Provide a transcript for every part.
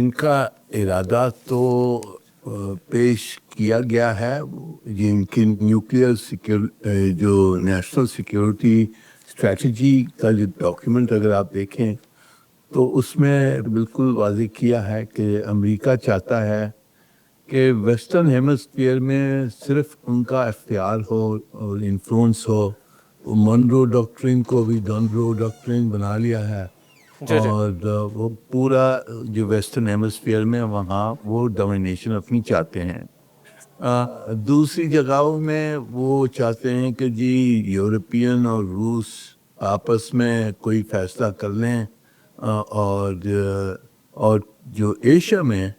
इनका इरादा तो पेश किया गया है। ये इनकी न्यूक्लियर जो नेशनल सिक्योरिटी स्ट्रेटजी का जो डॉक्यूमेंट अगर आप देखें तो उसमें बिल्कुल वाज़ेह किया है कि अमेरिका चाहता है कि वेस्टर्न हेमिस्फीयर में सिर्फ उनका इख्तियार हो और इन्फ्लुएंस हो। मनरो डॉक्ट्रिन को भी डनरो डॉक्ट्रिन बना लिया है और वो पूरा जो वेस्टर्न हेमिस्फीयर में वहाँ वो डोमिनेशन अपनी चाहते हैं। दूसरी जगहों में वो चाहते हैं कि जी यूरोपियन और रूस आपस में कोई फैसला कर लें और जो एशिया में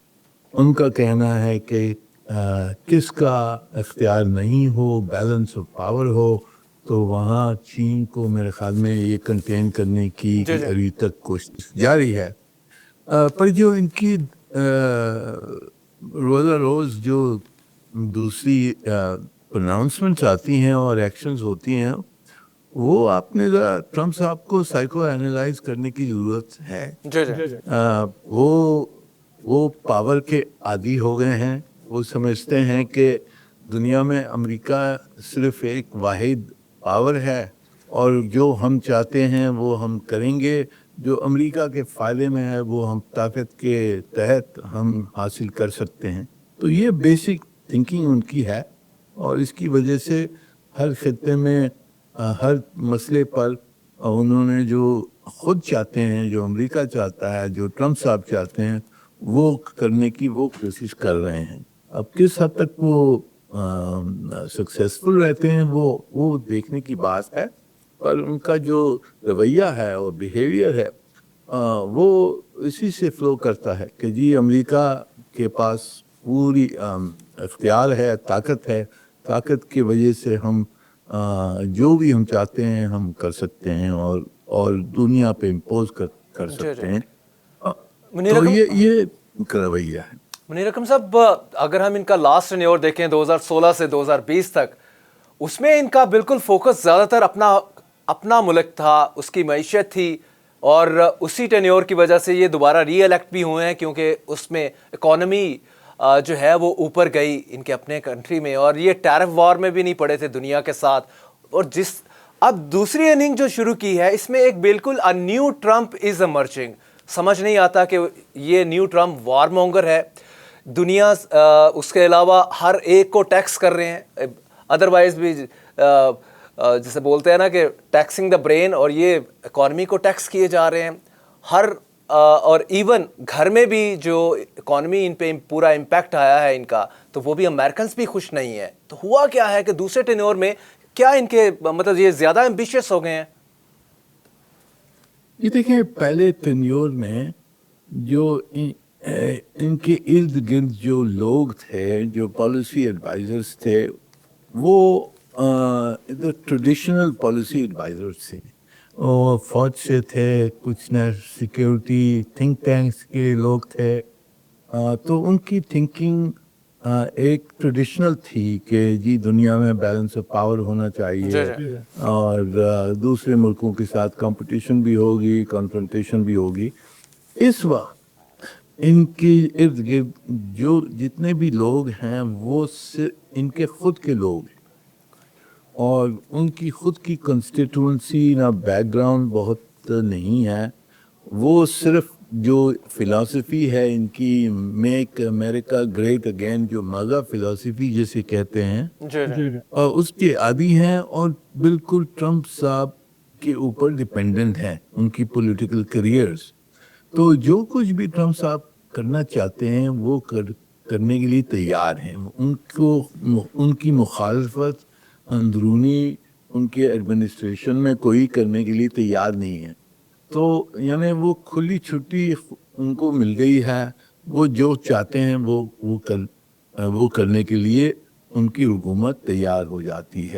उनका कहना है कि किसका इख्तियार नहीं हो, बैलेंस ऑफ पावर हो, तो वहाँ चीन को मेरे ख्याल में ये कंटेन करने की अभी तक कोशिश जारी है। पर जो इनकी रोज़ा रोज़ जो दूसरी प्रोनाउंसमेंट्स आती हैं और एक्शंस होती हैं वो आपने ज़रा ट्रम्प साहब को साइको एनालाइज करने की ज़रूरत है। वो पावर के आदी हो गए हैं। वो समझते हैं कि दुनिया में अमेरिका सिर्फ एक वाहिद पावर है और जो हम चाहते हैं वो हम करेंगे। जो अमेरिका के फ़ायदे में है वो हम ताकत के तहत हम हासिल कर सकते हैं। तो ये बेसिक थिंकिंग उनकी है और इसकी वजह से हर खित्ते में हर मसले पर उन्होंने जो खुद चाहते हैं, जो अमेरिका चाहता है, जो ट्रम्प साहब चाहते हैं, वो करने की वो कोशिश कर रहे हैं। अब किस हद तक वो सक्सेसफुल रहते हैं वो देखने की बात है, पर उनका जो रवैया है और बिहेवियर है वो इसी से फ्लो करता है कि जी अमेरिका के पास पूरी इख्तियार है, ताकत की वजह से हम जो भी हम चाहते हैं हम कर सकते हैं और दुनिया पे इम्पोज कर सकते हैं। तो ये इनका रवैया है। मुनीर अकरम साहब, अगर हम इनका लास्ट टेन्योर देखें 2016 से 2020 तक, उसमें इनका बिल्कुल फोकस ज़्यादातर अपना मुल्क था, उसकी मईशत थी और उसी टेन्योर की वजह से ये दोबारा री इलेक्ट भी हुए हैं क्योंकि उसमें इकॉनमी जो है वो ऊपर गई इनके अपने कंट्री में और ये टैरिफ वॉर में भी नहीं पड़े थे दुनिया के साथ। और अब दूसरी इनिंग जो शुरू की है इसमें एक बिल्कुल a new Trump is emerging. समझ नहीं आता कि ये न्यू ट्रम्प वार मॉन्गर है, दुनिया उसके अलावा हर एक को टैक्स कर रहे हैं, अदरवाइज भी जैसे बोलते हैं ना कि टैक्सिंग द ब्रेन, और ये इकॉनमी को टैक्स किए जा रहे हैं हर और इवन घर में भी जो इकॉनमी इन पे पूरा इम्पैक्ट आया है इनका, तो वो भी अमेरिकन्स भी खुश नहीं है। तो हुआ क्या है कि दूसरे टेन्योर में क्या इनके मतलब ये ज़्यादा एम्बिशियस हो गए हैं? ये देखिए, पहले टेन्योर में जो इनके इर्द गिर्द जो लोग थे, जो पॉलिसी एडवाइजर्स थे, वो ट्रेडिशनल पॉलिसी एडवाइजर्स थे। और फौज से थे, कुछ न सिक्योरिटी थिंक टैंक्स के लोग थे। तो उनकी थिंकिंग एक ट्रेडिशनल थी कि जी दुनिया में बैलेंस ऑफ पावर होना चाहिए और दूसरे मुल्कों के साथ कंपटीशन भी होगी, कॉन्फ्रंटेशन भी होगी। इस वक्त इनके इर्द गिर्द जो जितने भी लोग हैं वो इनके खुद के लोग हैं और उनकी खुद की कंस्टिट्यूंसी ना बैकग्राउंड बहुत नहीं है। वो सिर्फ जो फिलॉसफी है इनकी, मेक अमेरिका ग्रेट अगेन, जो मज़ा फिलॉसफी जिसे कहते हैं, और उसके आदी हैं और बिल्कुल ट्रम्प साहब के ऊपर डिपेंडेंट हैं उनकी पॉलिटिकल करियर्स। तो जो कुछ भी ट्रम्प साहब करना चाहते हैं वो करने के लिए तैयार हैं। उनकी मुखालफत अंदरूनी उनके एडमिनिस्ट्रेशन में कोई करने के लिए तैयार नहीं है। तो यानी वो खुली छुट्टी उनको मिल गई है। वो जो चाहते हैं वो करने के लिए उनकी हुकूमत तैयार हो जाती है।